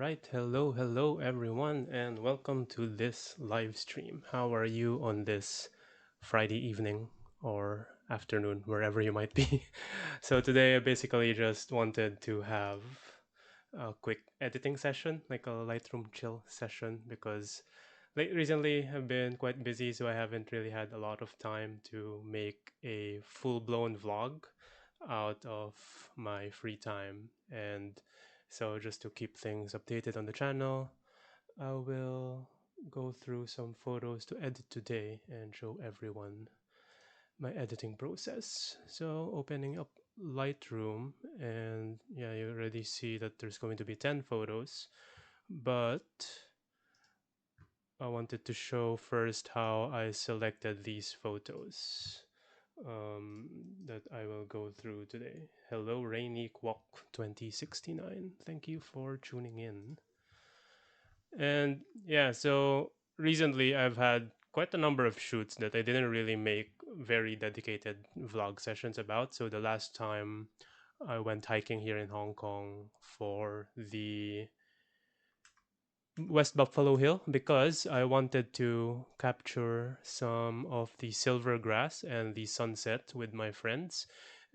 right, hello everyone, and welcome to this live stream. How are you on this Friday evening or afternoon, wherever you might be? So today I basically just wanted to have a quick editing session, like a Lightroom chill session, because recently I've been quite busy, so I haven't really had a lot of time to make a full-blown vlog out of my free time. And so just to keep things updated on the channel, I will go through some photos to edit today and show everyone my editing process. So opening up Lightroom, and yeah, you already see that there's going to be 10 photos, but I wanted to show first how I selected these photos um, that I will go through today. Hello, Rainy Kwok 2069. Thank you for tuning in. And yeah, so recently I've had quite a number of shoots that I didn't really make very dedicated vlog sessions about. So the last time I went hiking here in Hong Kong for the West Buffalo Hill because I wanted to capture some of the silver grass and the sunset with my friends.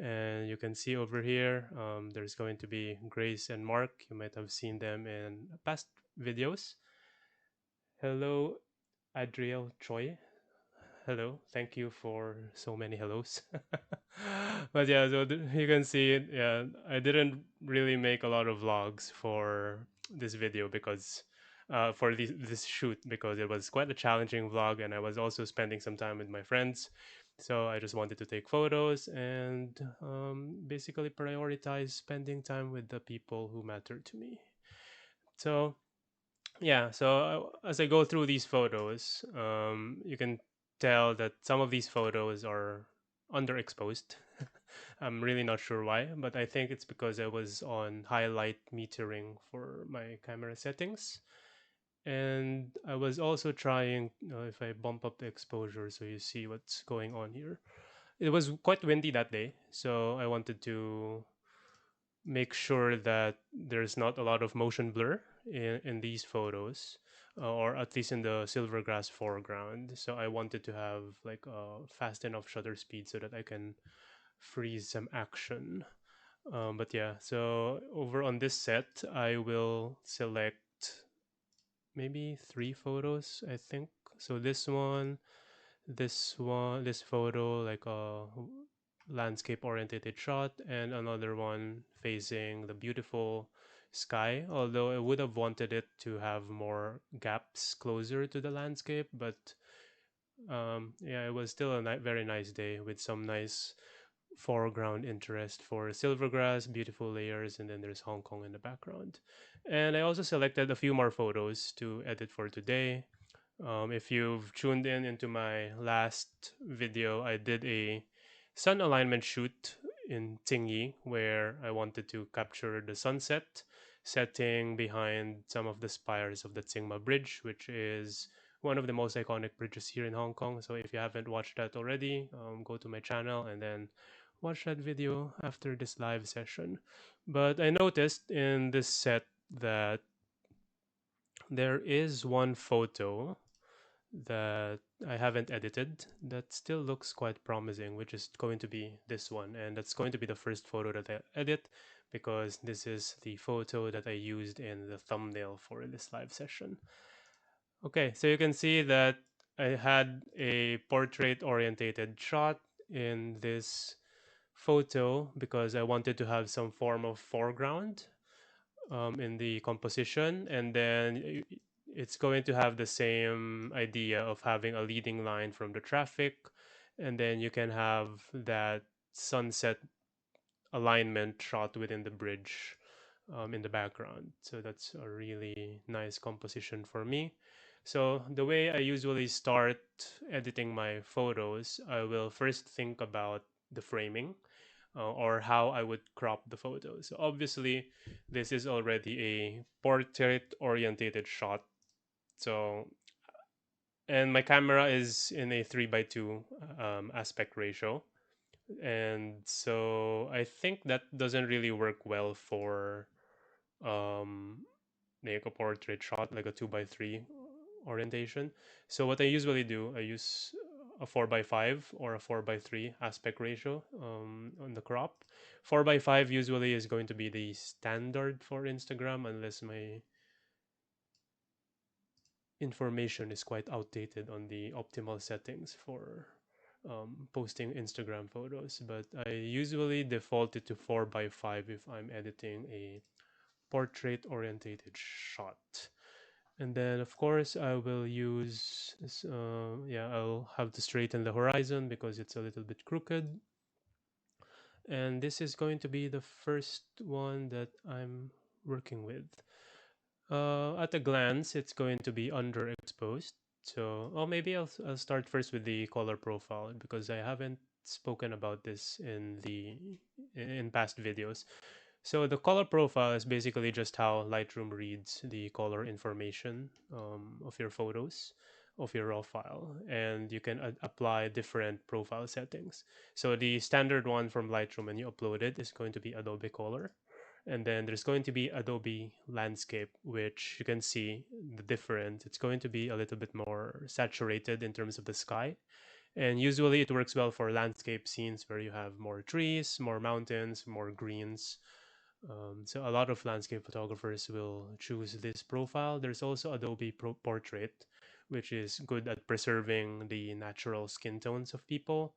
And you can see over here, there's going to be Grace and Mark. You might have seen them in past videos. Hello, Adriel Choi. Hello, thank you for so many hellos. But yeah, so you can see it. Yeah, I didn't really make a lot of vlogs for this video because for this shoot because it was quite a challenging vlog, and I was also spending some time with my friends. So I just wanted to take photos and basically prioritize spending time with the people who matter to me. So yeah, so as I go through these photos, you can tell that some of these photos are underexposed. I'm really not sure why, but I think it's because I was on highlight metering for my camera settings. And I was also trying, if I bump up the exposure so you see what's going on here. It was quite windy that day, so I wanted to make sure that there's not a lot of motion blur in these photos, or at least in the silvergrass foreground. So I wanted to have like a fast enough shutter speed so that I can freeze some action. But yeah, so over on this set, I will select maybe three photos, I think. So this photo, like a landscape oriented shot, and another one facing the beautiful sky. Although I would have wanted it to have more gaps closer to the landscape, but yeah, it was still a very nice day with some nice foreground interest for silvergrass, beautiful layers, and then there's Hong Kong in the background. And I also selected a few more photos to edit for today. If you've tuned in into my last video, I did a sun alignment shoot in Tingyi where I wanted to capture the sunset setting behind some of the spires of the Tsingma Bridge, which is one of the most iconic bridges here in Hong Kong. So if you haven't watched that already, go to my channel and then watch that video after this live session. But I noticed in this set that there is one photo that I haven't edited that still looks quite promising, which is going to be this one. And that's going to be the first photo that I edit because this is the photo that I used in the thumbnail for this live session. Okay, so you can see that I had a portrait orientated shot in this photo because I wanted to have some form of foreground in the composition, and then it's going to have the same idea of having a leading line from the traffic, and then you can have that sunset alignment shot within the bridge in the background. So that's a really nice composition for me. So the way I usually start editing my photos, I will first think about the framing or how I would crop the photo. So obviously, this is already a portrait orientated shot. So, and my camera is in a 3:2 aspect ratio. And so I think that doesn't really work well for um, make a portrait shot, like a 2 by 3 orientation. So what I usually do, I use a 4 by 5 or a 4 by 3 aspect ratio on the crop. 4 by 5 usually is going to be the standard for Instagram, unless my information is quite outdated on the optimal settings for posting Instagram photos. But I usually default it to 4 by 5 if I'm editing a portrait orientated shot. And then of course I will use this, yeah, I'll have to straighten the horizon because it's a little bit crooked. And this is going to be the first one that I'm working with. At a glance, it's going to be underexposed. So, oh, maybe I'll start first with the color profile because I haven't spoken about this in past videos. So the color profile is basically just how Lightroom reads the color information of your photos, of your raw file, and you can apply different profile settings. So the standard one from Lightroom when you upload it is going to be Adobe Color. And then there's going to be Adobe Landscape, which you can see the difference. It's going to be a little bit more saturated in terms of the sky. And usually it works well for landscape scenes where you have more trees, more mountains, more greens. So a lot of landscape photographers will choose this profile. There's also Adobe Portrait, which is good at preserving the natural skin tones of people.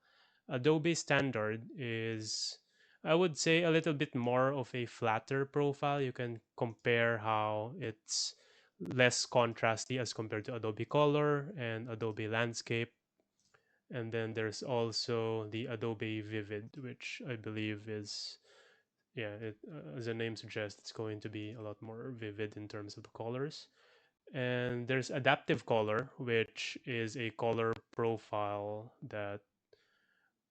Adobe Standard is, I would say, a little bit more of a flatter profile. You can compare how it's less contrasty as compared to Adobe Color and Adobe Landscape. And then there's also the Adobe Vivid, which I believe is, yeah, as the name suggests, it's going to be a lot more vivid in terms of the colors. And there's adaptive color, which is a color profile that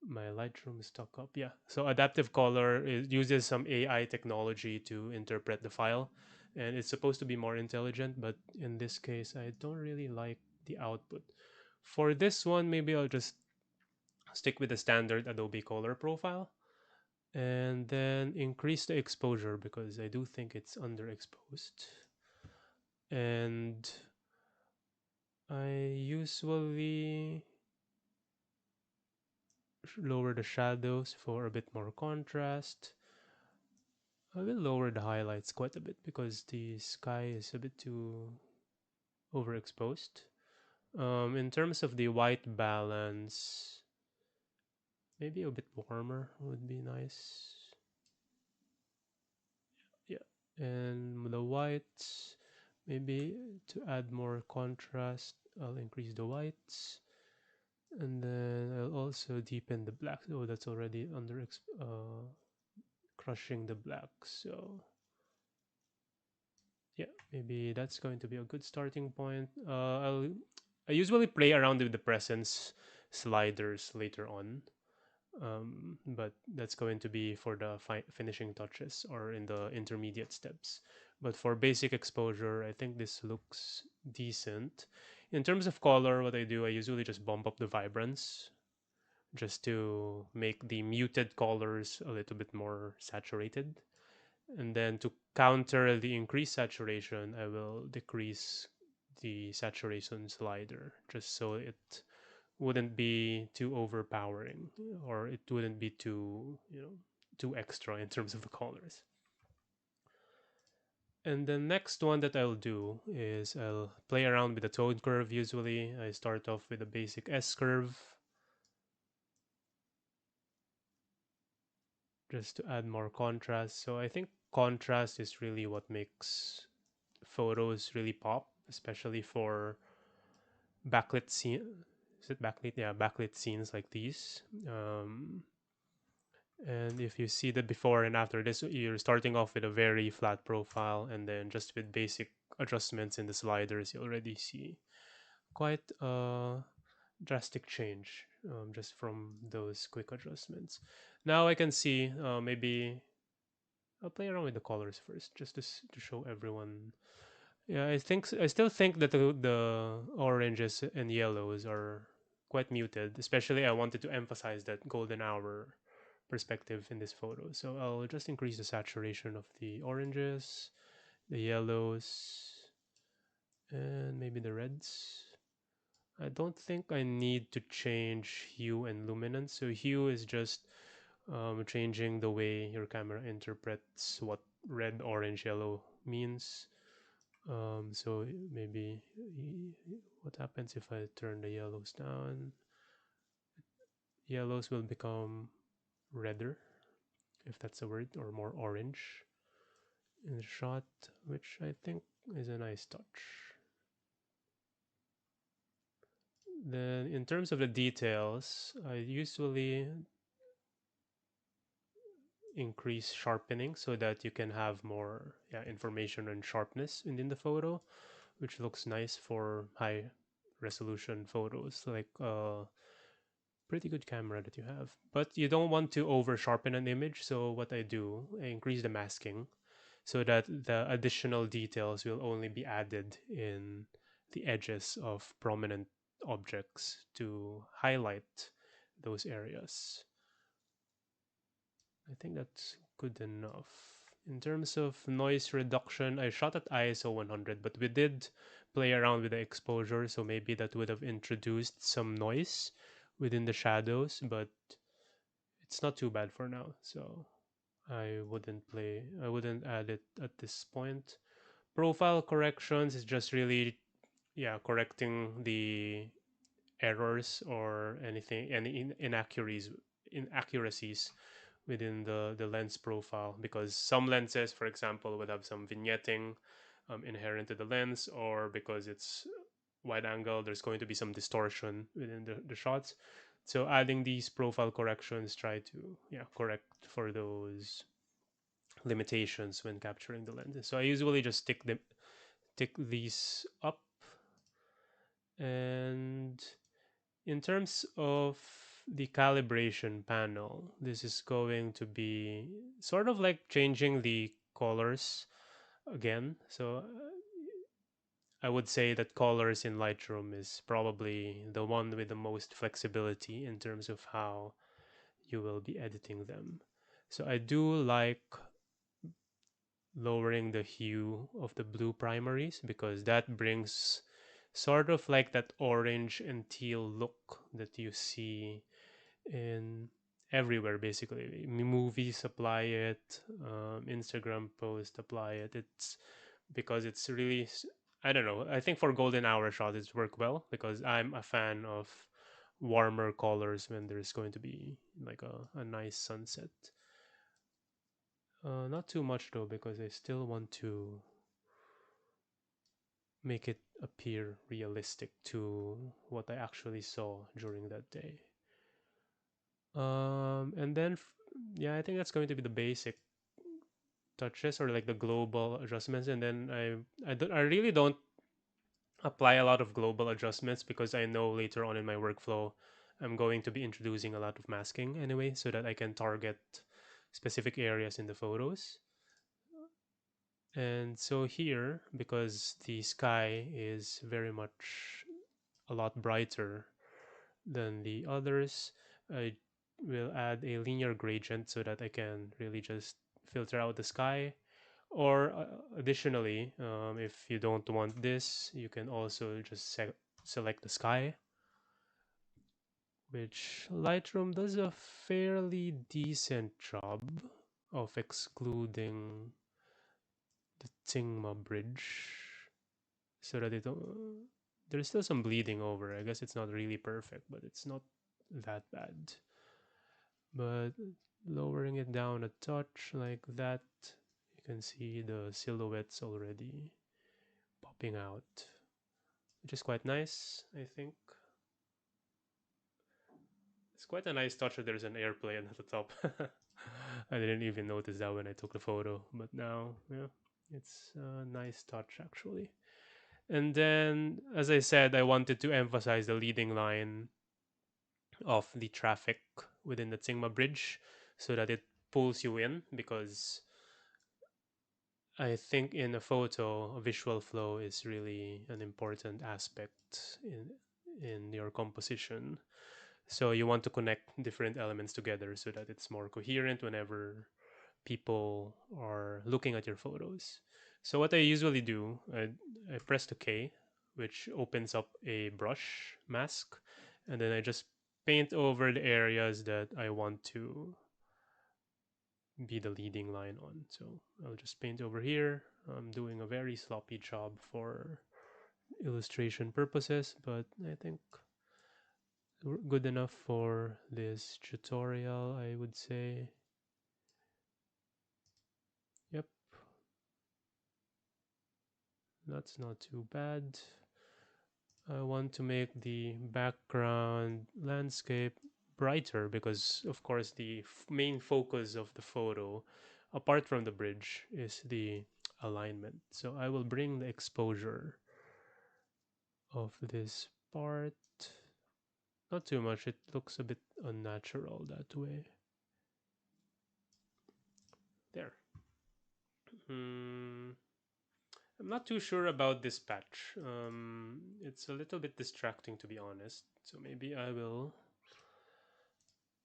my Lightroom is stuck up. Yeah, so adaptive color uses some AI technology to interpret the file, and it's supposed to be more intelligent. But in this case, I don't really like the output. For this one, maybe I'll just stick with the standard Adobe Color profile and then increase the exposure because I do think it's underexposed. And I usually lower the shadows for a bit more contrast. I will lower the highlights quite a bit because the sky is a bit too overexposed. In terms of the white balance, maybe a bit warmer would be nice. Yeah, and the whites, maybe to add more contrast, I'll increase the whites, and then I'll also deepen the blacks. Oh, that's already under crushing the black. So yeah, maybe that's going to be a good starting point. I usually play around with the presence sliders later on, but that's going to be for the finishing touches or in the intermediate steps. But for basic exposure, I think this looks decent. In terms of color, what I do, I usually just bump up the vibrance just to make the muted colors a little bit more saturated. And then to counter the increased saturation, I will decrease the saturation slider just so it wouldn't be too overpowering or it wouldn't be too, too extra in terms of the colors. And the next one that I'll do is I'll play around with the tone curve. Usually I start off with a basic S curve just to add more contrast. So I think contrast is really what makes photos really pop, especially for backlit scene. Is it backlit? Yeah, backlit scenes like these. And if you see the before and after this, you're starting off with a very flat profile, and then just with basic adjustments in the sliders, you already see quite a drastic change just from those quick adjustments. Now I can see maybe I'll play around with the colors first, just to show everyone. Yeah, I still think that the oranges and yellows are quite muted. Especially, I wanted to emphasize that golden hour perspective in this photo. So I'll just increase the saturation of the oranges, the yellows, and maybe the reds. I don't think I need to change hue and luminance. So hue is just changing the way your camera interprets what red, orange, yellow means. So maybe what happens if I turn the yellows down? Yellows will become redder, if that's a word, or more orange in the shot, which I think is a nice touch. Then in terms of the details, I usually increase sharpening so that you can have more information and sharpness within the photo, which looks nice for high resolution photos, like a pretty good camera that you have. But you don't want to over sharpen an image, so what I do, I increase the masking so that the additional details will only be added in the edges of prominent objects to highlight those areas. I think that's good enough. In terms of noise reduction, I shot at ISO 100, but we did play around with the exposure, so maybe that would have introduced some noise within the shadows, but it's not too bad for now, so I wouldn't add it at this point. Profile corrections is just really, correcting the errors or anything, any inaccuracies within the lens profile, because some lenses, for example, would have some vignetting inherent to the lens, or because it's wide angle, there's going to be some distortion within the shots. So adding these profile corrections try to correct for those limitations when capturing the lenses. So I usually just tick these up. And in terms of the calibration panel, this is going to be sort of like changing the colors again. So I would say that colors in Lightroom is probably the one with the most flexibility in terms of how you will be editing them. So I do like lowering the hue of the blue primaries because that brings sort of like that orange and teal look that you see in everywhere. Basically movies apply it, Instagram post apply it. It's because it's really, I don't know, I think for golden hour shots it's work well because I'm a fan of warmer colors when there's going to be like a nice sunset. Not too much though, because I still want to make it appear realistic to what I actually saw during that day. And then, yeah, I think that's going to be the basic touches or like the global adjustments. And then I really don't apply a lot of global adjustments because I know later on in my workflow I'm going to be introducing a lot of masking anyway, so that I can target specific areas in the photos. And so here, because the sky is very much a lot brighter than the others, I will add a linear gradient so that I can really just filter out the sky. Or additionally, if you don't want this, you can also just select the sky, which Lightroom does a fairly decent job of excluding the Tingma bridge so that it don't, there's still some bleeding over. I guess it's not really perfect, but it's not that bad. But lowering it down a touch like that, you can see the silhouettes already popping out, which is quite nice, I think. It's quite a nice touch that there's an airplane at the top. I didn't even notice that when I took the photo, but now, yeah, it's a nice touch actually. And then, as I said, I wanted to emphasize the leading line of the traffic within the Tsingma Bridge so that it pulls you in, because I think in a photo, a visual flow is really an important aspect in your composition. So you want to connect different elements together so that it's more coherent whenever people are looking at your photos. So what I usually do, I press the K, which opens up a brush mask, and then I just paint over the areas that I want to be the leading line on. So I'll just paint over here. I'm doing a very sloppy job for illustration purposes, but I think good enough for this tutorial, I would say. Yep, that's not too bad. I want to make the background landscape brighter because, of course, the main focus of the photo, apart from the bridge, is the alignment. So I will bring the exposure of this part. Not too much, it looks a bit unnatural that way. There. Hmm. I'm not too sure about this patch. It's a little bit distracting to be honest. So maybe I will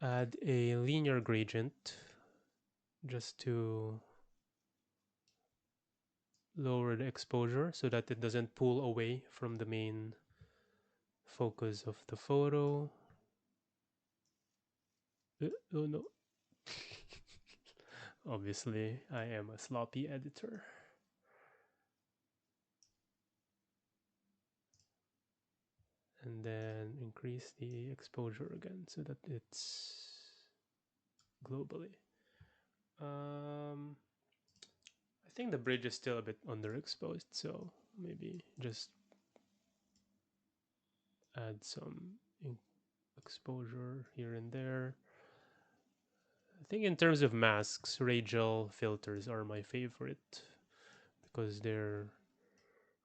add a linear gradient just to lower the exposure so that it doesn't pull away from the main focus of the photo. Oh no. Obviously, I am a sloppy editor. And then increase the exposure again so that it's globally. I think the bridge is still a bit underexposed, so maybe just add some exposure here and there. I think in terms of masks, radial filters are my favorite because they're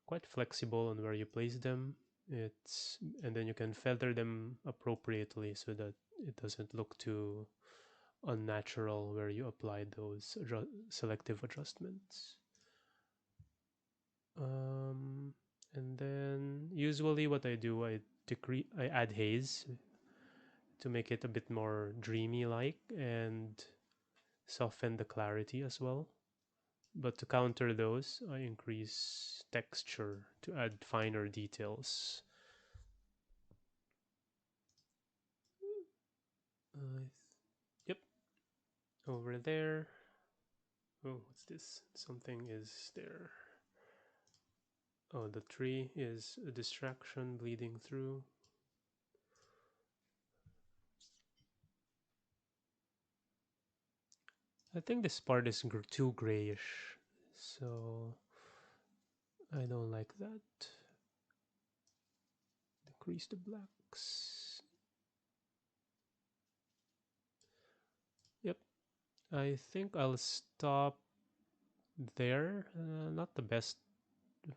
quite flexible on where you place them. It's and then you can feather them appropriately so that it doesn't look too unnatural where you apply those selective adjustments. Um, and then usually what I do, I add haze to make it a bit more dreamy like and soften the clarity as well. But to counter those, I increase texture to add finer details. Uh, yep, over there. Oh, what's this? Something is there. Oh, the tree is a distraction bleeding through. I think this part is too grayish, so I don't like that. Decrease the blacks. Yep, I think I'll stop there. Not the best.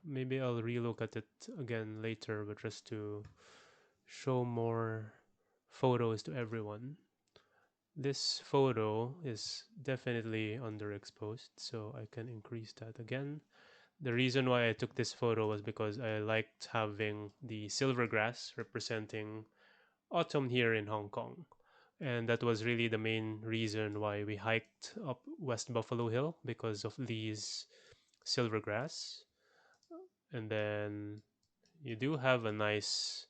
Maybe I'll relook at it again later, but just to show more photos to everyone. This photo is definitely underexposed, so I can increase that again. The reason why I took this photo was because I liked having the silver grass representing autumn here in Hong Kong. And that was really the main reason why we hiked up West Buffalo Hill because of these silver grass. And then you do have a nice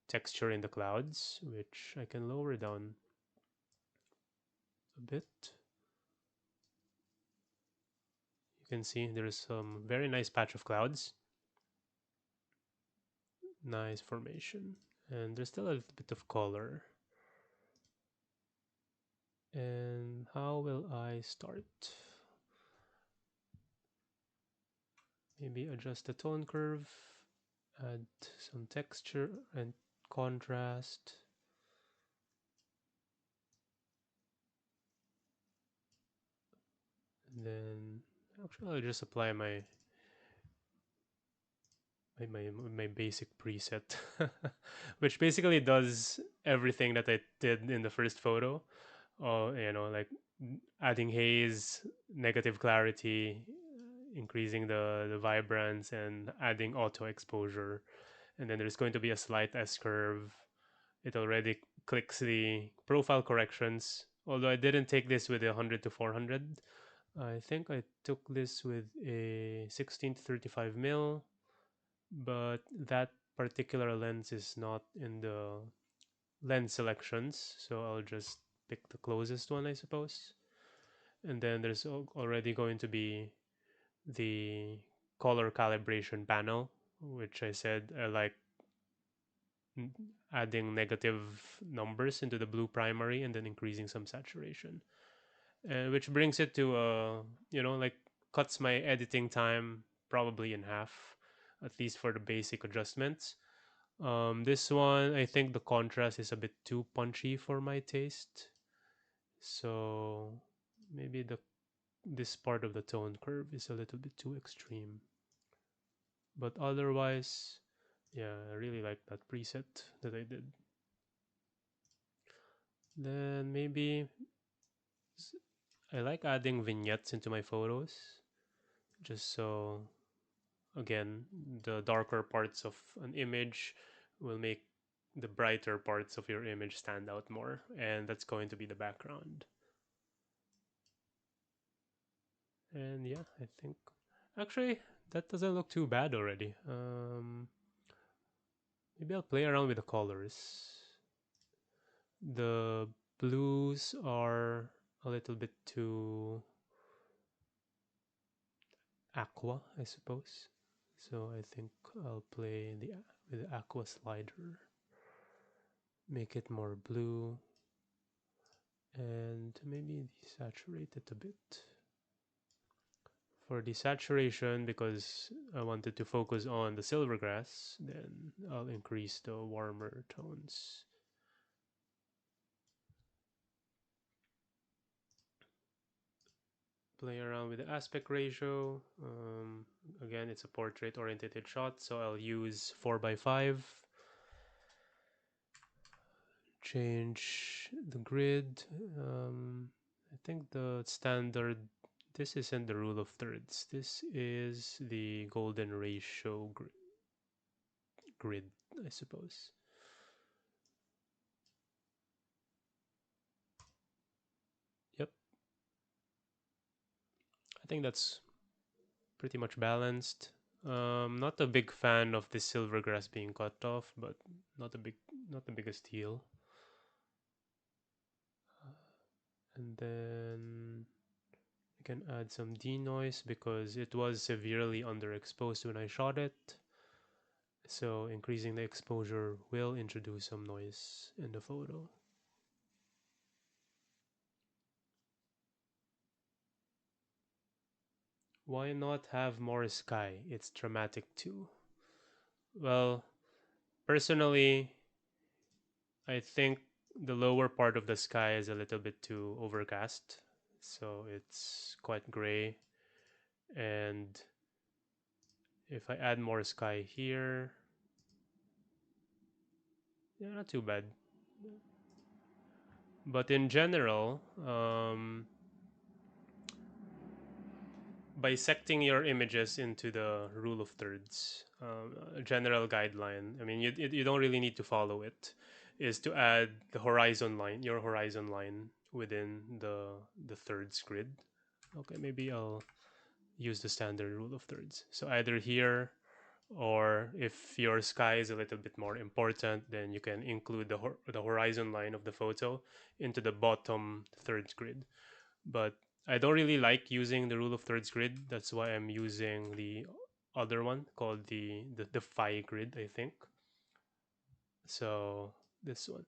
texture in the clouds, which I can lower down a bit. You can see there's some very nice patch of clouds. Nice formation. And there's still a little bit of color. And how will I start? Maybe adjust the tone curve, add some texture and contrast. And then actually I'll just apply my basic preset, which basically does everything that I did in the first photo. Like adding haze, negative clarity, increasing the vibrance, and adding auto exposure. And then there's going to be a slight S curve. It already clicks the profile corrections. Although I didn't take this with 100 to 400, I think I took this with a 16 to 35 mil, but that particular lens is not in the lens selections, so I'll just pick the closest one, I suppose. And then there's already going to be the color calibration panel, which I said I like adding negative numbers into the blue primary and then increasing some saturation, which brings it to like cuts my editing time probably in half, at least for the basic adjustments. This one, I think the contrast is a bit too punchy for my taste, so maybe the this part of the tone curve is a little bit too extreme. But otherwise, yeah, I really like that preset that I did. Then maybe I like adding vignettes into my photos, just so, again, the darker parts of an image will make the brighter parts of your image stand out more, and that's going to be the background. And yeah, I think actually that doesn't look too bad already. Maybe I'll play around with the colors. The blues are a little bit too aqua, I suppose. So I think I'll play with the aqua slider, make it more blue, and maybe desaturate it a bit. For desaturation, because I wanted to focus on the silvergrass, then I'll increase the warmer tones. Play around with the aspect ratio. Again, it's a portrait oriented shot, so I'll use 4:5. Change the grid. I think the standard, this isn't the rule of thirds. This is the golden ratio grid, I suppose. Yep. I think that's pretty much balanced. Not a big fan of the silver grass being cut off, but not the biggest deal. And then I can add some denoise because it was severely underexposed when I shot it. So increasing the exposure will introduce some noise in the photo. Why not have more sky? It's dramatic too. Well, personally, I think the lower part of the sky is a little bit too overcast. So it's quite gray. And if I add more sky here, yeah, not too bad. But in general, bisecting your images into the rule of thirds, a general guideline. I mean, you don't really need to follow it. Is to add the horizon line, your horizon line within the thirds grid. Okay, maybe I'll use the standard rule of thirds. So either here, or if your sky is a little bit more important, then you can include the horizon line of the photo into the bottom thirds grid. But I don't really like using the rule of thirds grid. That's why I'm using the other one called the phi grid, I think. So this one.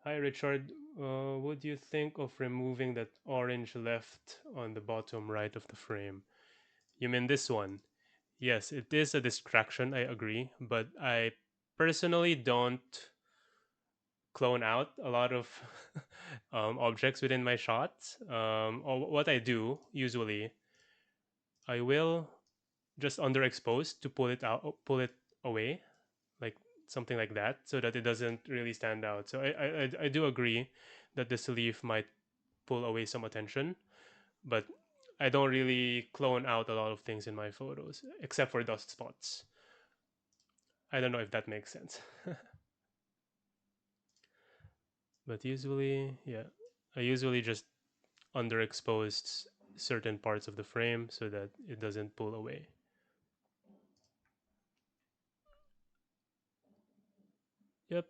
Hi Richard, what do you think of removing that orange left on the bottom right of the frame? You mean this one? Yes, it is a distraction, I agree, but I personally don't clone out a lot of objects within my shots. Or what I do usually, I will just underexpose to pull it away, like something like that, so that it doesn't really stand out. So I do agree that this leaf might pull away some attention, but I don't really clone out a lot of things in my photos except for dust spots. I don't know if that makes sense. But usually, yeah, I usually just underexposed certain parts of the frame so that it doesn't pull away. Yep.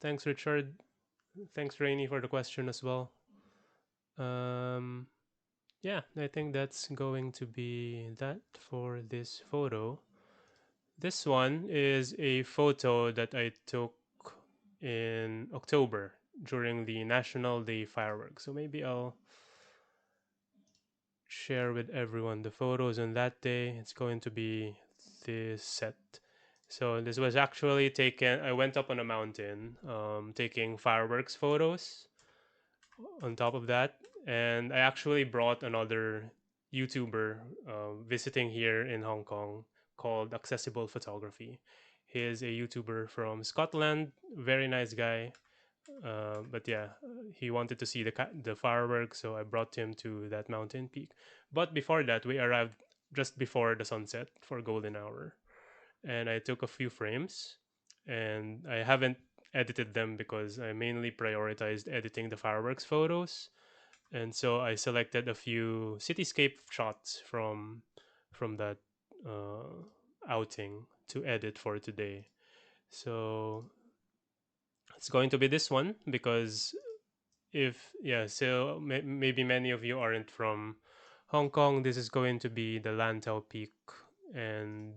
Thanks, Richard. Thanks, Rainy, for the question as well. Um, yeah, I think that's going to be that for this photo. This one is a photo that I took in October during the National Day fireworks. So maybe I'll share with everyone the photos on that day. It's going to be this set. So this was actually taken. I went up on a mountain, taking fireworks photos on top of that, and I actually brought another YouTuber visiting here in Hong Kong called Accessible Photography. He is a YouTuber from Scotland, very nice guy. But yeah, he wanted to see the fireworks, so I brought him to that mountain peak. But before that, we arrived just before the sunset for golden hour, and I took a few frames, and I haven't edited them because I mainly prioritized editing the fireworks photos, and so I selected a few cityscape shots from that uh, outing to edit for today. So it's going to be this one because if yeah, so maybe many of you aren't from Hong Kong. This is going to be the Lantau Peak, and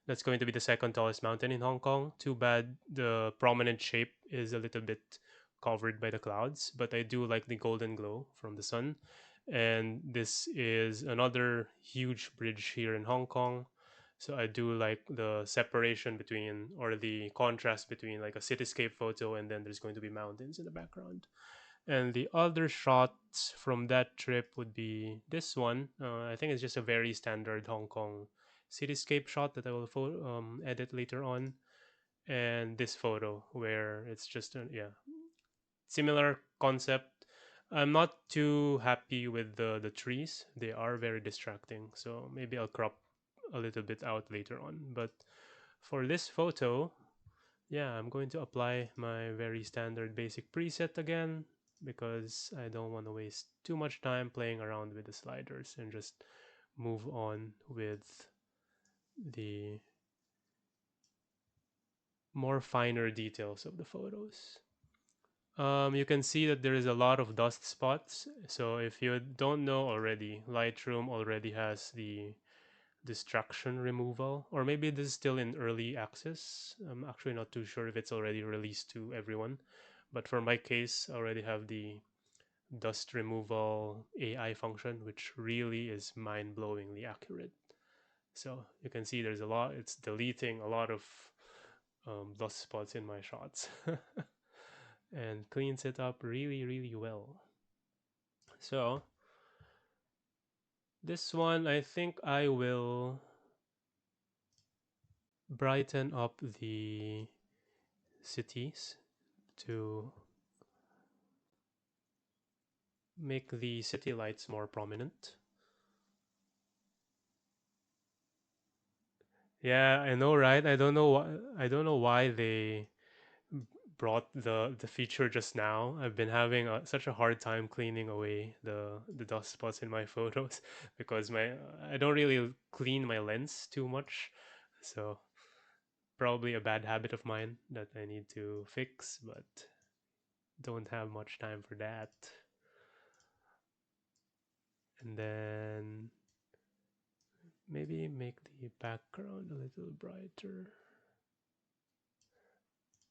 that's going to be the second tallest mountain in Hong Kong. Too bad the prominent shape is a little bit covered by the clouds, but I do like the golden glow from the sun. And this is another huge bridge here in Hong Kong. So I do like the separation between, or the contrast between, like a cityscape photo and then there's going to be mountains in the background. And the other shots from that trip would be this one. I think it's just a very standard Hong Kong cityscape shot that I will edit later on. And this photo where it's just a, yeah, similar concept. I'm not too happy with the trees. They are very distracting. So maybe I'll crop a little bit out later on. But for this photo, yeah, I'm going to apply my very standard basic preset again because I don't want to waste too much time playing around with the sliders and just move on with the more finer details of the photos. You can see that there is a lot of dust spots. So if you don't know already, Lightroom already has the distraction removal, or maybe this is still in early access. I'm actually not too sure if it's already released to everyone, but for my case, I already have the dust removal AI function, which really is mind-blowingly accurate. So you can see there's a lot. It's deleting a lot of dust spots in my shots and cleans it up really, really well. So this one, I think I will brighten up the cities to make the city lights more prominent. Yeah, I know, right? I don't know why they brought the feature just now. I've been having such a hard time cleaning away the dust spots in my photos because my I don't really clean my lens too much. So probably a bad habit of mine that I need to fix, but don't have much time for that. And then maybe make the background a little brighter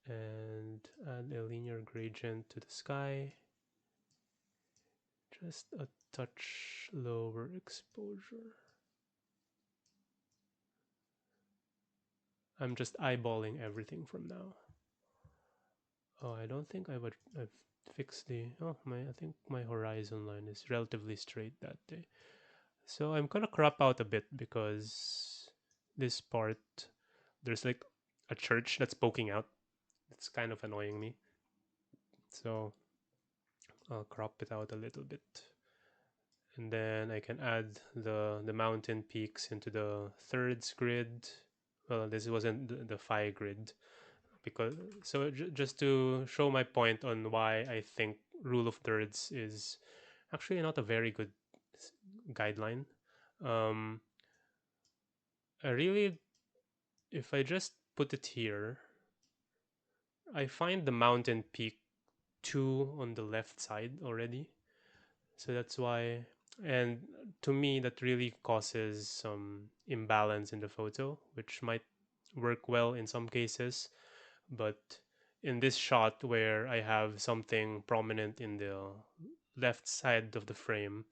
and add a linear gradient to the sky. Just a touch lower exposure. I'm just eyeballing everything from now. Oh, I don't think I've fixed the I think my horizon line is relatively straight that day. So I'm gonna crop out a bit because this part there's like a church that's poking out. It's kind of annoying me. So I'll crop it out a little bit. And then I can add the mountain peaks into the thirds grid. Well, this wasn't the phi grid because so just to show my point on why I think rule of thirds is actually not a very good guideline. Um, I really, if I just put it here, I find the mountain peak too on the left side already. So that's why, and to me, that really causes some imbalance in the photo, which might work well in some cases. But in this shot where I have something prominent in the left side of the frame,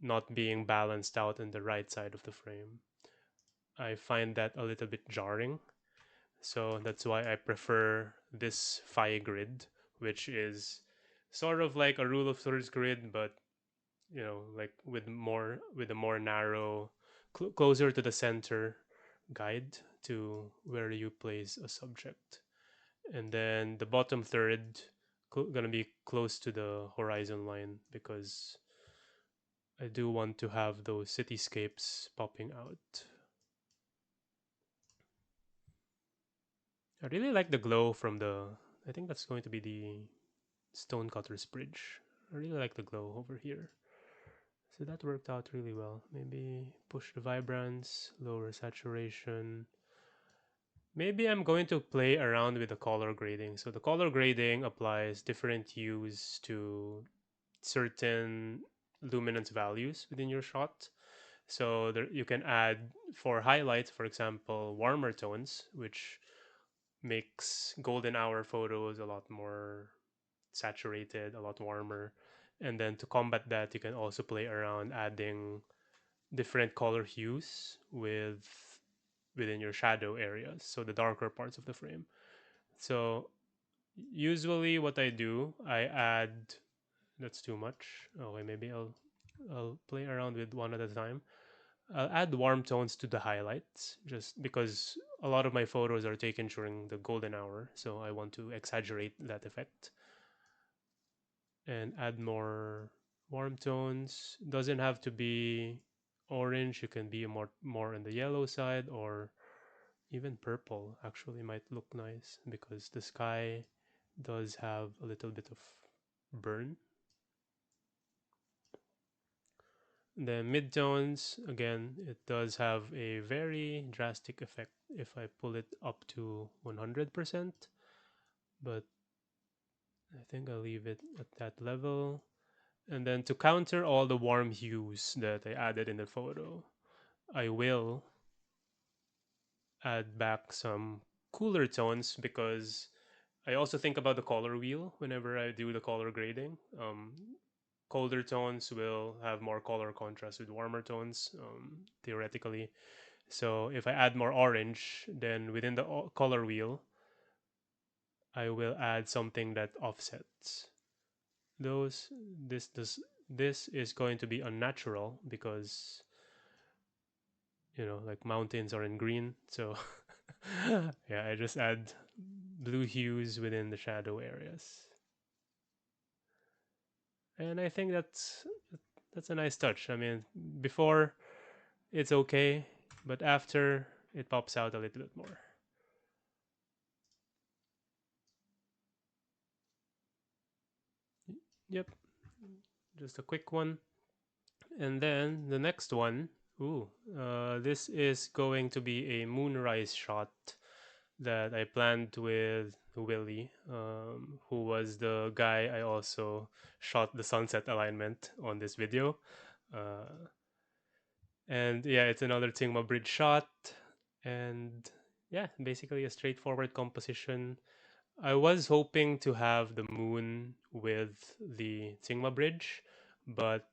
not being balanced out in the right side of the frame, I find that a little bit jarring. So that's why I prefer this phi grid, which is sort of like a rule of thirds grid, but like with a more narrow, closer to the center guide to where you place a subject. And then the bottom third gonna be close to the horizon line because I do want to have those cityscapes popping out. I really like the glow from I think that's going to be the Stonecutter's Bridge. I really like the glow over here. So that worked out really well. Maybe push the vibrance, lower saturation. Maybe I'm going to play around with the color grading. So the color grading applies different hues to certain luminance values within your shot. So there, you can add for highlights, for example, warmer tones, which makes golden hour photos a lot more saturated, a lot warmer. And then to combat that, you can also play around adding different color hues within your shadow areas, so the darker parts of the frame. So usually what I do, I add that's too much. Okay, maybe I'll play around with one at a time. I'll add warm tones to the highlights just because a lot of my photos are taken during the golden hour, so I want to exaggerate that effect and add more warm tones. Doesn't have to be orange, you can be more on the yellow side, or even purple actually might look nice because the sky does have a little bit of burn. The midtones, again, it does have a very drastic effect if I pull it up to 100%, but I think I'll leave it at that level. And then to counter all the warm hues that I added in the photo, I will add back some cooler tones because I also think about the color wheel whenever I do the color grading. Colder tones will have more color contrast with warmer tones, theoretically. So if I add more orange, then within the color wheel, I will add something that offsets those. This this this is going to be unnatural because like mountains are in green. So yeah, I just add blue hues within the shadow areas, and I think that's a nice touch. I mean, before it's okay, but after it pops out a little bit more. Yep, just a quick one. And then the next one, this is going to be a moonrise shot that I planned with Willie, who was the guy I also shot the sunset alignment on this video. Uh, and yeah, it's another Tingma Bridge shot. And yeah, basically a straightforward composition. I was hoping to have the moon with the Tingma Bridge, but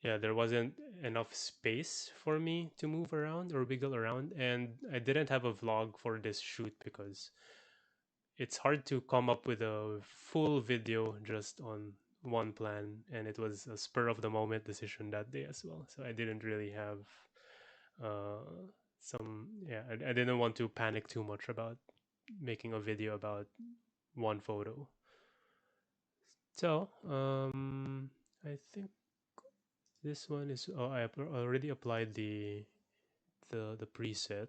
yeah, there wasn't enough space for me to move around or wiggle around, and I didn't have a vlog for this shoot because it's hard to come up with a full video just on one plan, and it was a spur of the moment decision that day as well. So I didn't really have uh, I didn't want to panic too much about making a video about one photo. So I think this one is. Oh, already applied the preset,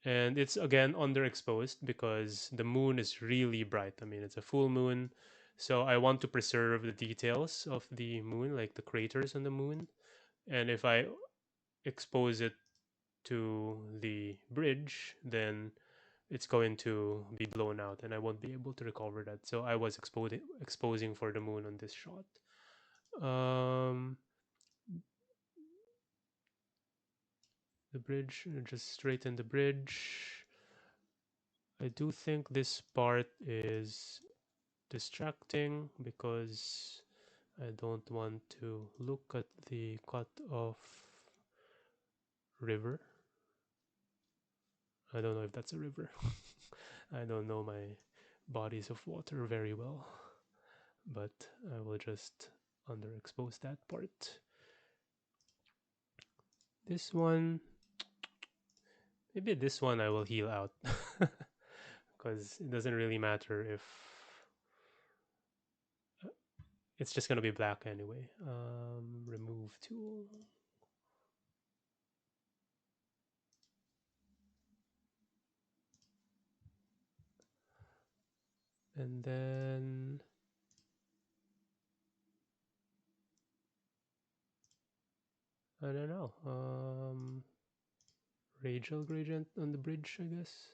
and it's again underexposed because the moon is really bright. I mean, it's a full moon, So I want to preserve the details of the moon, like the craters on the moon. And if I expose it to the bridge, then it's going to be blown out and I won't be able to recover that. So I was exposing for the moon on this shot. Um, the bridge, just straighten the bridge. I do think this part is distracting because I don't want to look at the cut off river. I don't know if that's a river. I don't know my bodies of water very well, but I will just underexpose that part. This one, maybe this one I will heal out because it doesn't really matter if it's just gonna be black anyway. Remove tool. And then I don't know. Radial gradient on the bridge, I guess.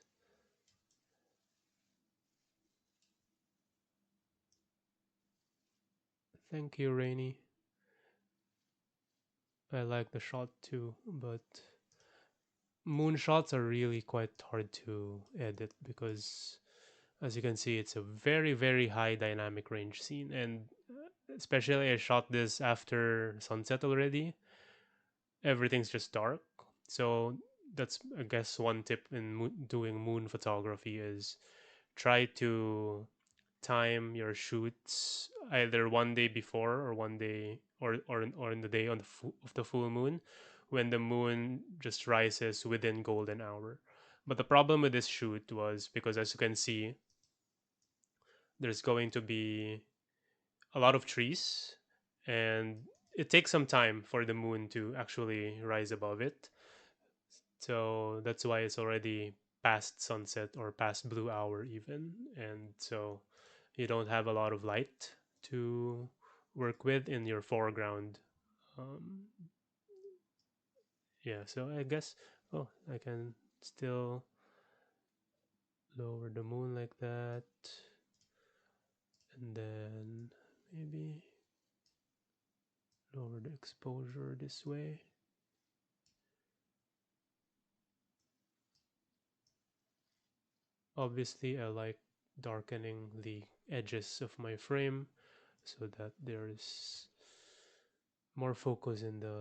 Thank you, Rainy. I like the shot too, but moonshots are really quite hard to edit because, as you can see, it's a very, very high dynamic range scene. And especially I shot this after sunset already, everything's just dark. So that's, I guess, one tip in doing moon photography is try to time your shoots either one day before or one day or in the day on of the full moon when the moon just rises within golden hour. But the problem with this shoot was because, as you can see, there's going to be a lot of trees and it takes some time for the moon to actually rise above it. So that's why it's already past sunset or past blue hour even. And so you don't have a lot of light to work with in your foreground. Um, yeah, so I guess, oh, I can still lower the moon like that. And then maybe lower the exposure this way. Obviously, I like darkening the edges of my frame so that there's more focus in the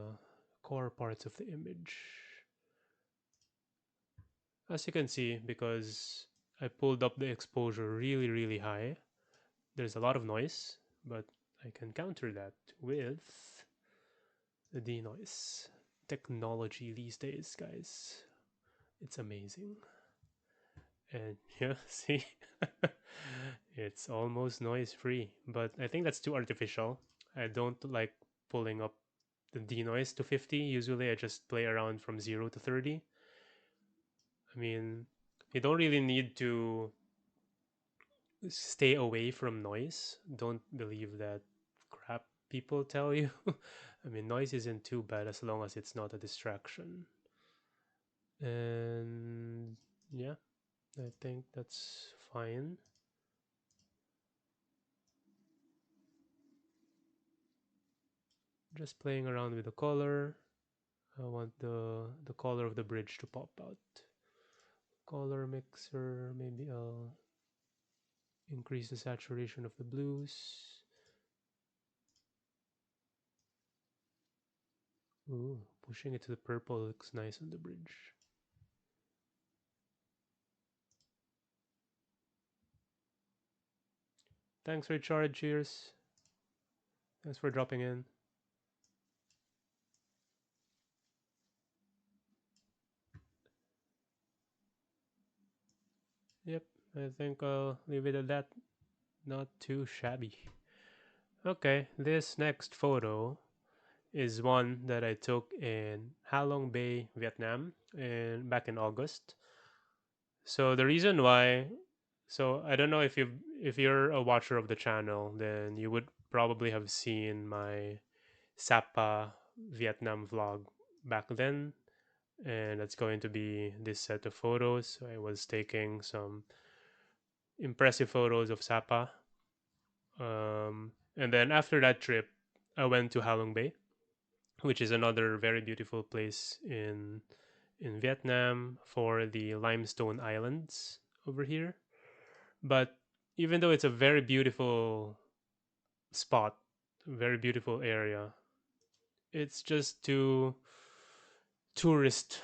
core parts of the image. As you can see, because I pulled up the exposure really, really high, there's a lot of noise, but I can counter that with the denoise. Technology these days, guys. It's amazing. And yeah, see, it's almost noise free, but I think that's too artificial. I don't like pulling up the denoise to 50. Usually I just play around from 0 to 30. I mean, you don't really need to stay away from noise. Don't believe that crap people tell you. I mean, noise isn't too bad as long as it's not a distraction. And yeah, I think that's fine. Just playing around with the color. I want the color of the bridge to pop out. Color mixer, maybe I'll increase the saturation of the blues. Ooh, pushing it to the purple looks nice on the bridge. Thanks, Richard. Cheers. Thanks for dropping in. Yep, I think I'll leave it at that. Not too shabby. Okay, this next photo is one that I took in Ha Long Bay, Vietnam, back in August. So the reason why So I don't know if you're a watcher of the channel, then you would probably have seen my Sapa Vietnam vlog back then, and that's going to be this set of photos. I was taking some impressive photos of Sapa, and then after that trip, I went to Halong Bay, which is another very beautiful place in Vietnam for the limestone islands over here. But even though it's a very beautiful spot, very beautiful area, it's just too tourist.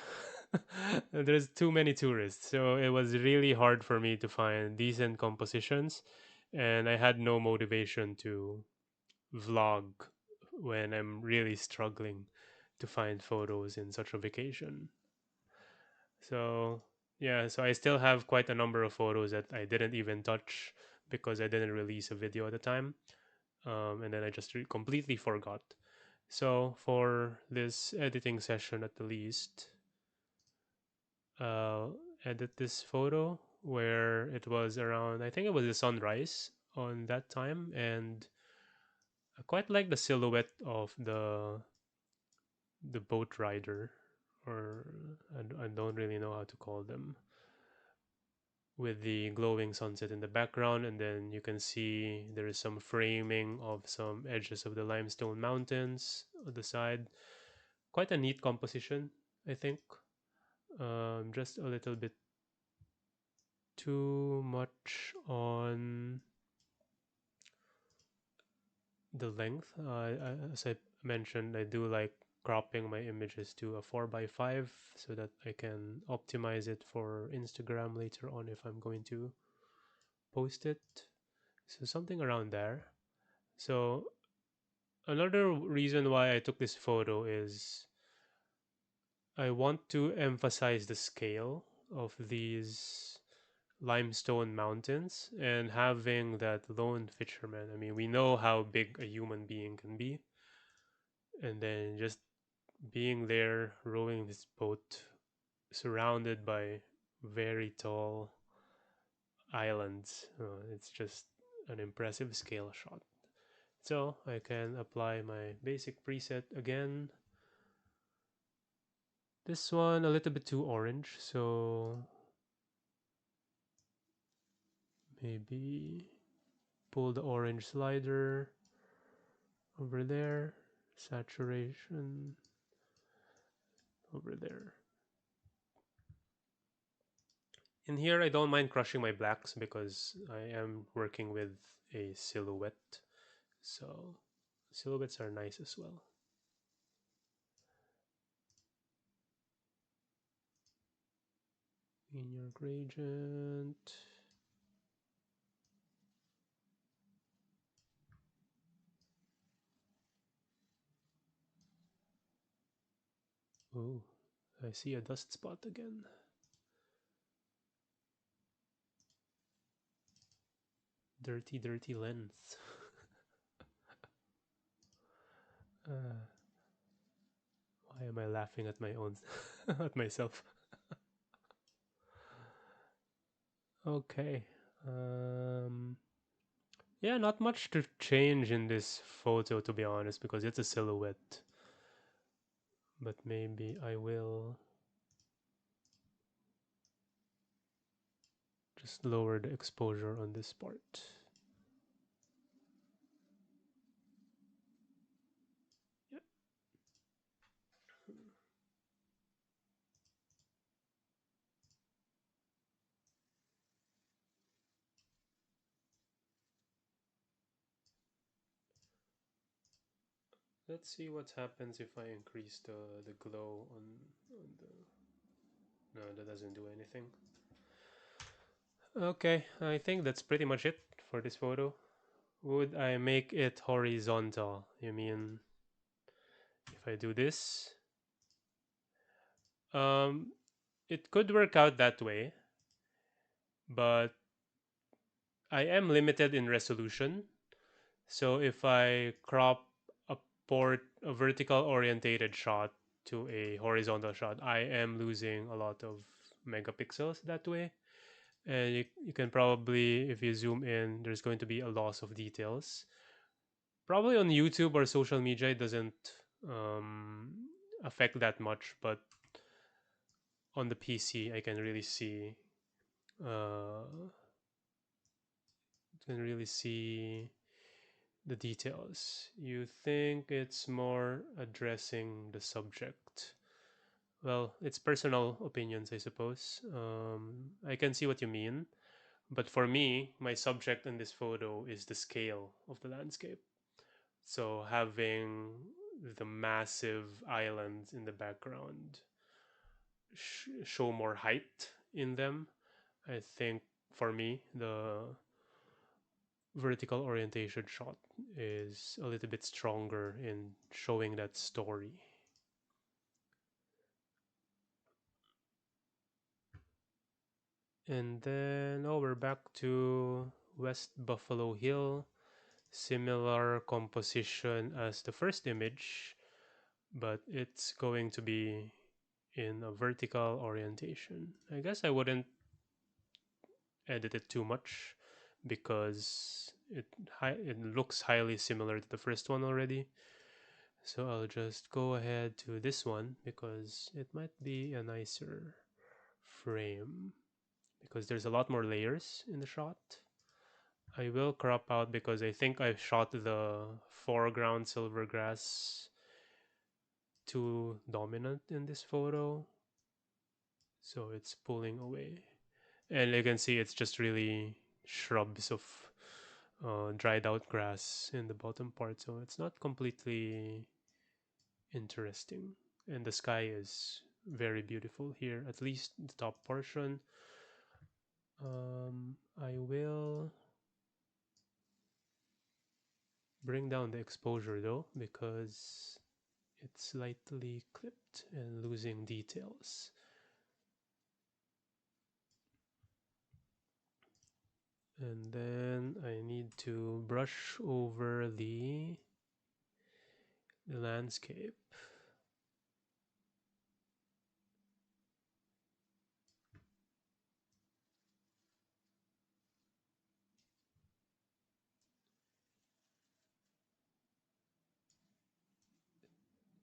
There's too many tourists, so it was really hard for me to find decent compositions, and I had no motivation to vlog when I'm really struggling to find photos in such a vacation. So yeah, so I still have quite a number of photos that I didn't even touch because I didn't release a video at the time, and then I just completely forgot. So for this editing session, at the least, uh, edit this photo where it was around, I think it was a sunrise on that time, and I quite like the silhouette of the boat rider, or I don't really know how to call them, with the glowing sunset in the background, and then you can see there is some framing of some edges of the limestone mountains on the side. Quite a neat composition, I think. Just a little bit too much on the length. As I mentioned, I do like cropping my images to a 4:5 so that I can optimize it for Instagram later on if I'm going to post it. So something around there. So another reason why I took this photo is I want to emphasize the scale of these limestone mountains and having that lone fisherman. I mean, we know how big a human being can be, and then just being there rowing this boat surrounded by very tall islands. It's just an impressive scale shot. So I can apply my basic preset again. This one a little bit too orange, so maybe pull the orange slider over there, saturation over there. In here, I don't mind crushing my blacks because I am working with a silhouette, so silhouettes are nice as well. Linear gradient. Oh, I see a dust spot again. Dirty, dirty lens. uh, why am I laughing at my own, at myself? Okay. Um, yeah, not much to change in this photo, to be honest, because it's a silhouette. But maybe I will just lower the exposure on this part. Yeah. Let's see what happens if I increase the glow on the. No, that doesn't do anything. Okay, I think that's pretty much it for this photo. Would I make it horizontal? You mean if I do this? Um, it could work out that way, but I am limited in resolution. So if I crop a a vertical orientated shot to a horizontal shot, I am losing a lot of megapixels that way. And you can probably, if you zoom in, there's going to be a loss of details. Probably on YouTube or social media, it doesn't um, affect that much, but on the PC, I uh, can really see the details. You think it's more addressing the subject. Well, it's personal opinions, I suppose. I can see what you mean. But for me, my subject in this photo is the scale of the landscape. So having the massive islands in the background show more height in them. I think for me, the vertical orientation shot is a little bit stronger in showing that story. And then, oh, we're back to West Buffalo Hill. Similar composition as the first image, but it's going to be in a vertical orientation. I guess I wouldn't edit it too much because it looks highly similar to the first one already. So I'll just go ahead to this one because it might be a nicer frame because there's a lot more layers in the shot. I will crop out because I think I shot the foreground silver grass too dominant in this photo. So it's pulling away. And you can see it's just really shrubs of dried out grass in the bottom part. So it's not completely interesting. And the sky is very beautiful here, at least the top portion. I will bring down the exposure though, because it's slightly clipped and losing details. And then I need to brush over the landscape.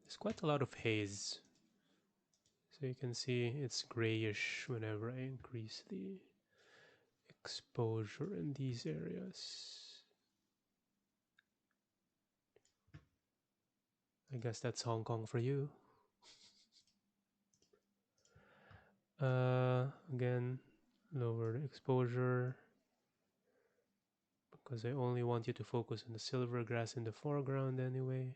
There's quite a lot of haze. So you can see it's grayish whenever I increase the exposure in these areas. I guess that's Hong Kong for you. Again, lower the exposure because I only want you to focus on the silver grass in the foreground anyway.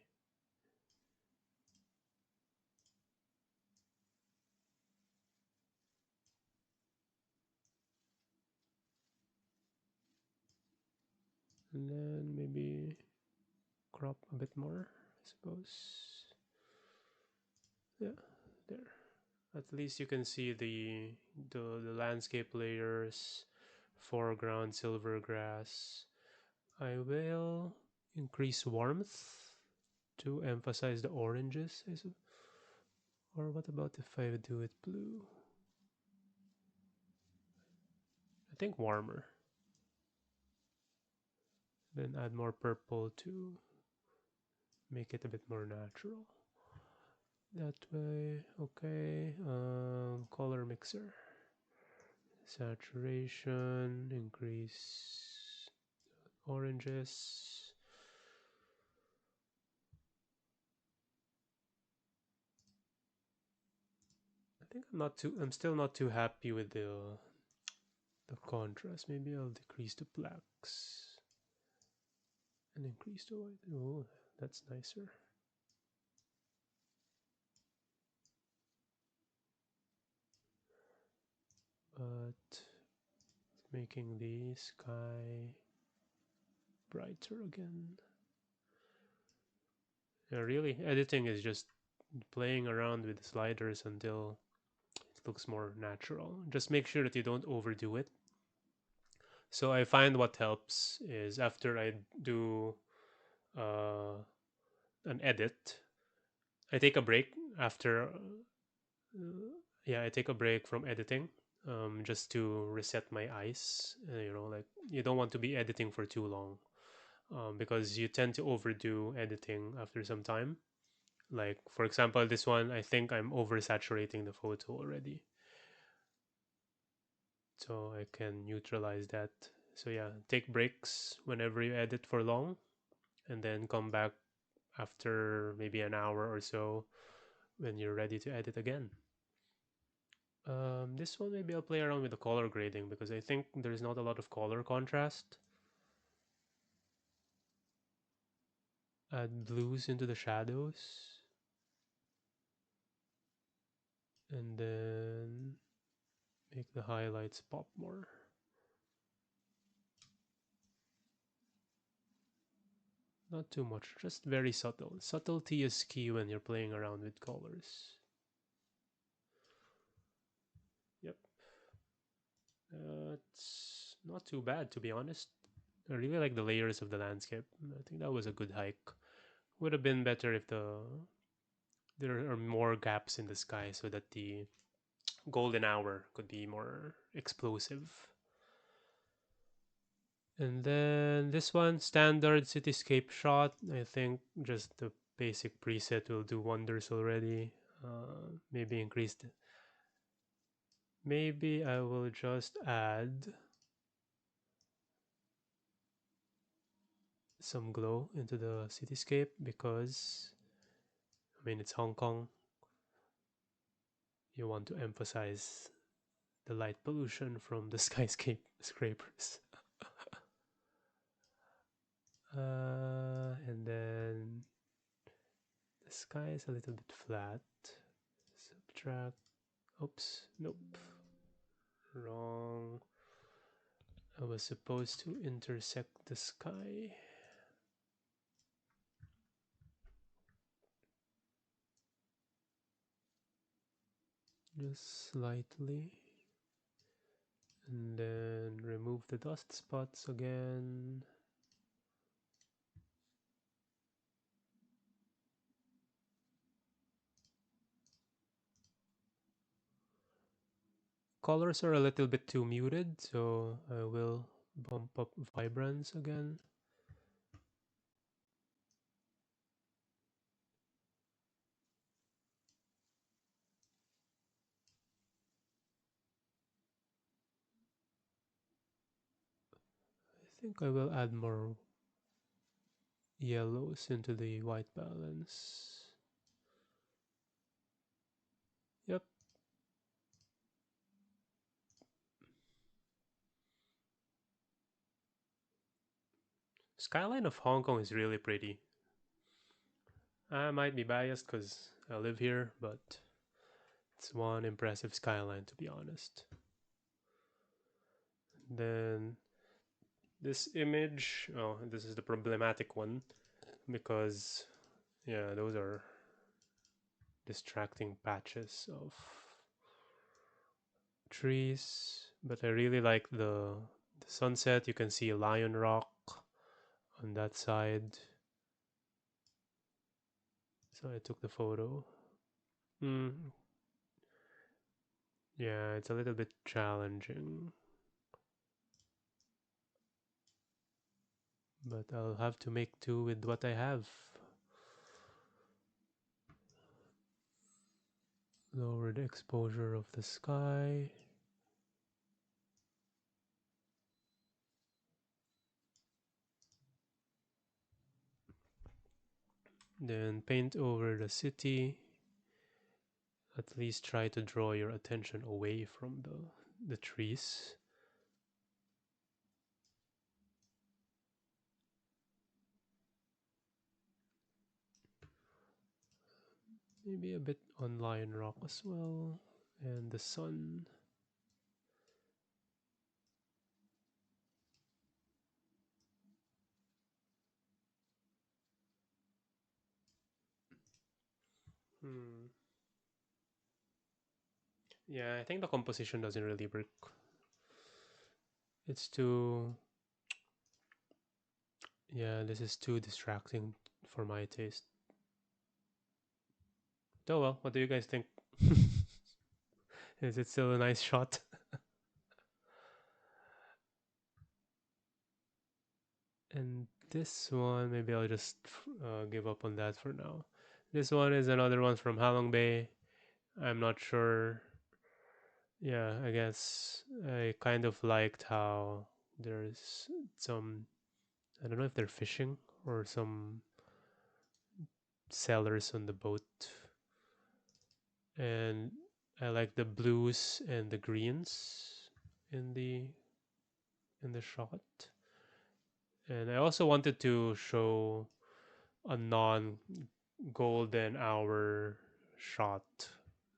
And then maybe crop a bit more, I suppose. Yeah, there. At least you can see the landscape layers, foreground silver grass. I will increase warmth to emphasize the oranges. Or what about if I do it blue? I think warmer. Then add more purple to make it a bit more natural. That way, okay. Color mixer. Saturation, increase oranges. I think I'm still not too happy with the contrast. Maybe I'll decrease the blacks and increase the white. Oh, that's nicer. But making the sky brighter again. Yeah, really, editing is just playing around with the sliders until it looks more natural. Just make sure that you don't overdo it. So I find what helps is after I do uh, an edit, I take a break after. Yeah, I take a break from editing just to reset my eyes. Like you don't want to be editing for too long, because you tend to overdo editing after some time. Like for example, this one, I think I'm oversaturating the photo already, so I can neutralize that. So yeah, take breaks whenever you edit for long, and then come back after maybe an hour or so when you're ready to edit again. This one maybe I'll play around with the color grading because I think there's not a lot of color contrast. Add blues into the shadows, and then make the highlights pop more. Not too much, just very subtle. Subtlety is key when you're playing around with colors. Yep. It's not too bad, to be honest. I really like the layers of the landscape. I think that was a good hike. Would have been better if there are more gaps in the sky so that the golden hour could be more explosive. And then this one, standard cityscape shot. I think just the basic preset will do wonders already. Maybe increase the. Maybe I will just add some glow into the cityscape because, I mean, it's Hong Kong. You want to emphasize the light pollution from the skyscape scrapers. And then the sky is a little bit flat. Subtract. Oops, nope. Wrong. I was supposed to intersect the sky. Just slightly. And then remove the dust spots again. Colors are a little bit too muted, so I will bump up vibrance again. I think I will add more yellows into the white balance. Yep. Skyline of Hong Kong is really pretty. I might be biased because I live here, but it's one impressive skyline, to be honest. Then this image, oh, this is the problematic one because, yeah, those are distracting patches of trees. But I really like the sunset. You can see Lion Rock on that side. So I took the photo. Yeah, it's a little bit challenging, but I'll have to make do with what I have. Lower the exposure of the sky. Then paint over the city. At least try to draw your attention away from the trees. Maybe a bit on Lion Rock as well. And the sun. Yeah, I think the composition doesn't really work. It's too... Yeah, this is too distracting for my taste. Oh well, what do you guys think? Is it still a nice shot? And this one, maybe I'll just give up on that for now. This one is another one from Halong Bay. I'm not sure. Yeah, I guess I kind of liked how there's some, I don't know if they're fishing or some sailors on the boat. And I like the blues and the greens in the shot. And I also wanted to show a non golden hour shot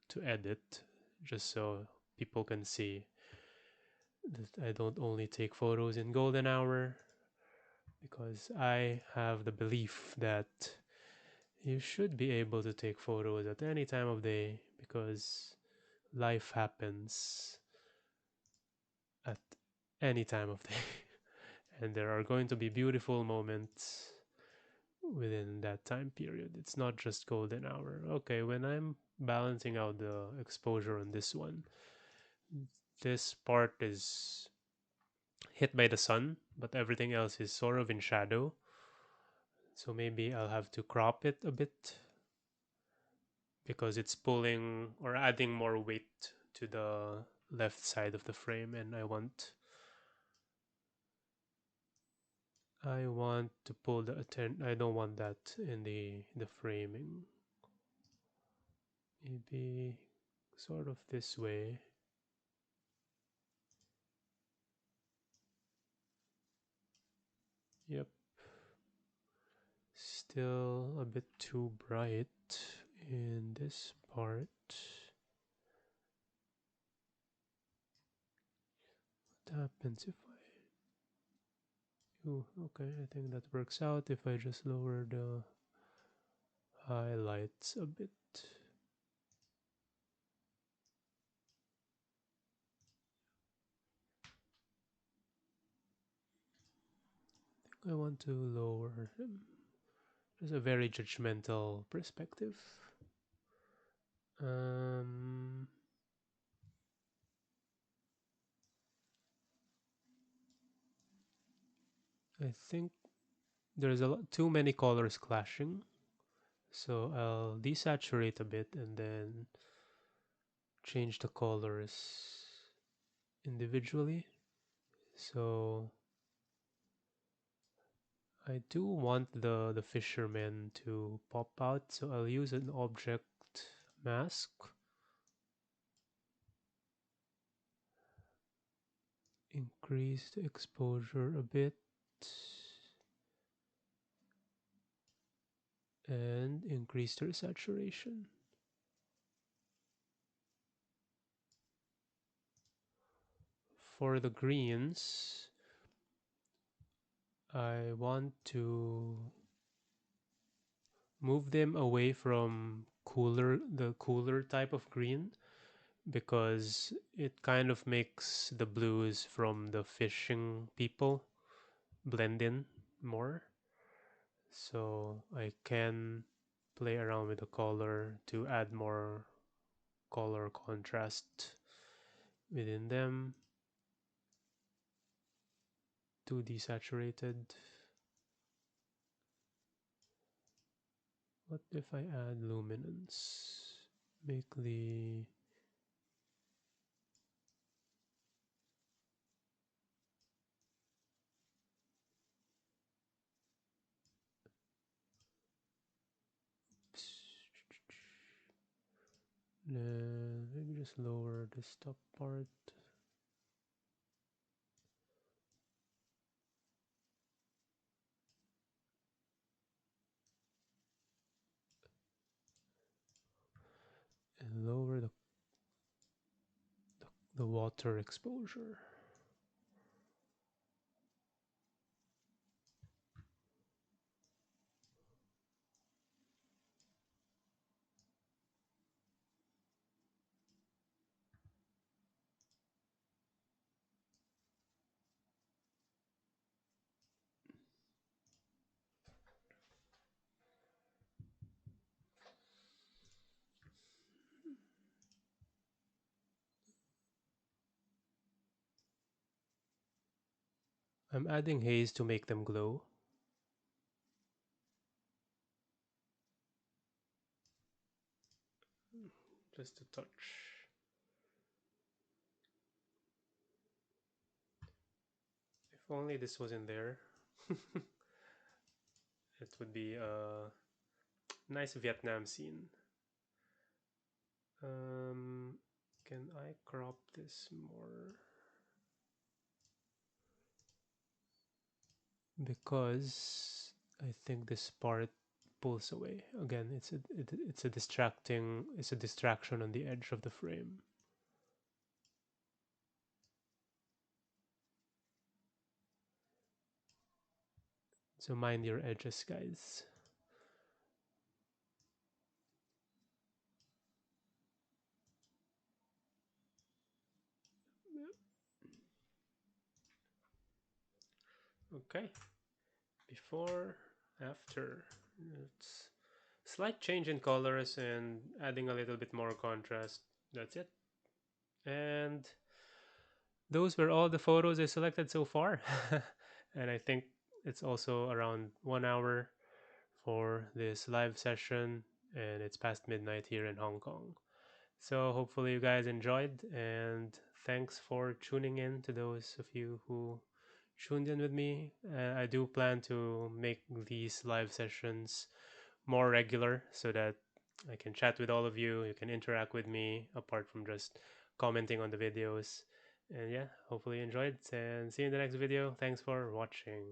to edit, just so people can see that I don't only take photos in golden hour, because I have the belief that you should be able to take photos at any time of day, because life happens at any time of day. And there are going to be beautiful moments within that time period. It's not just golden hour. Okay, when I'm balancing out the exposure on this one, this part is hit by the sun, but everything else is sort of in shadow. So maybe I'll have to crop it a bit because it's pulling or adding more weight to the left side of the frame, and I want to pull the attention. I don't want that in the framing. Maybe sort of this way. Yep. Still a bit too bright in this part. What happens if I... Oh, okay, I think that works out if I just lower the highlights a bit. I want to lower him. Just a very judgmental perspective. Um, I think there's a lot too many colors clashing, so I'll desaturate a bit and then change the colors individually. So I do want the fisherman to pop out, so I'll use an object mask. Increase the exposure a bit and increase the saturation. For the greens, I want to move them away from the cooler type of green, because it kind of makes the blues from the fishing people blend in more. So I can play around with the color to add more color contrast within them. Too desaturated. What if I add luminance? Make the maybe just lower this top part. And lower the water exposure. I'm adding haze to make them glow. Just a touch. If only this was in there, it would be a nice Vietnam scene. Um, can I crop this more? Because I think this part pulls away. Again, it's a distraction on the edge of the frame. So mind your edges, guys. Okay, before, after. It's slight change in colors and adding a little bit more contrast. That's it. And those were all the photos I selected so far. And I think it's also around 1 hour for this live session, and it's past midnight here in Hong Kong. So hopefully you guys enjoyed, and thanks for tuning in to those of you who tuned in with me. I do plan to make these live sessions more regular so that I can chat with all of you. You can interact with me apart from just commenting on the videos. And yeah, hopefully you enjoyed, and see you in the next video. Thanks for watching.